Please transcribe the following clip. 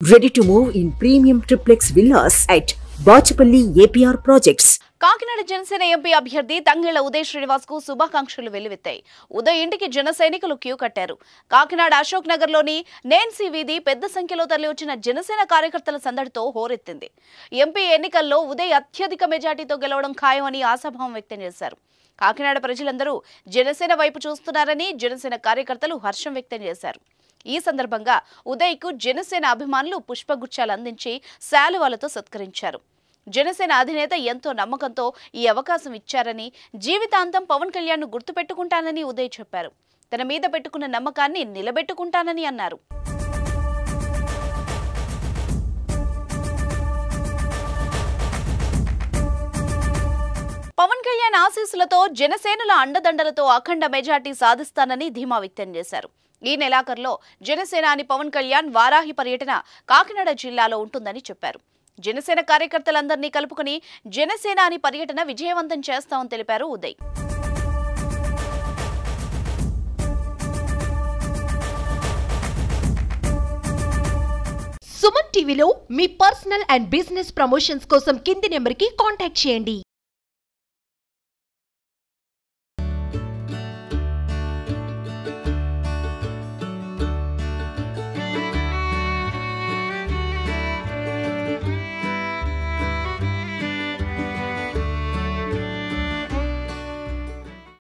Ready to move in premium triplex villas at Bachapalli APR Projects. Kakinada Janasena MP అభ్యర్థి తంగెళ్ల ఉదయ్ శ్రీనివాస్ కు శుభాకాంక్షలు వెల్లువెత్తాయి. ఉదయ్ ఇంటికి జన సైనికులు క్యూ కట్టారు. కాకినాడ అశోక్ నగర్ లోని నేన్సీ వీధి పెద్ద సంఖ్యలో తరలివచ్చిన జనసేన కార్యకర్తల సందడితో హోరెత్తింది. ఎంపీ ఎన్నికల్లో ఉదయ్ అత్యధిక మెజార్టీతో గెలవడం ఖాయమని ఆశాభావం వ్యక్తం చేశారు. కాకినాడ ప్రజలందరూ జనసేన వైపు చూస్తున్నారని జనసేన కార్యకర్తలు హర్షం వ్యక్తం చేశారు. ఈ సందర్భంగా ఉదయ్ కు జనసేన అభిమానులు పుష్పగుచ్చాలు అందించి శాలువాలతో సత్కరించారు. జనసేన అధినేత ఎంతో నమ్మకంతో ఈ అవకాశం ఇచ్చారని, జీవితాంతం పవన్ కళ్యాణ్ ను గుర్తుపెట్టుకుంటానని ఉదయ్ చెప్పారు. తన మీద పెట్టుకున్న నమ్మకాన్ని నిలబెట్టుకుంటానని అన్నారు. పవన్ కళ్యాణ్ ఆశీస్సులతో జనసేనల అండదండలతో అఖండ మెజార్టీ సాధిస్తానని ధీమా వ్యక్తం చేశారు. ఈ నెలాఖరులో జనసేనాని పవన్ కళ్యాణ్ వారాహి పర్యటన కాకినాడ జిల్లాలో ఉంటుందని చెప్పారు. జనసేన కార్యకర్తలందరినీ కలుపుకుని జనసేనాని పర్యటన విజయవంతం చేస్తామని తెలిపారు ఉదయ్. సుమన్ టీవీలో మీ పర్సనల్ అండ్ బిజినెస్ ప్రమోషన్స్ కోసం కింది నెంబర్కి కాంటాక్ట్ చేయండి.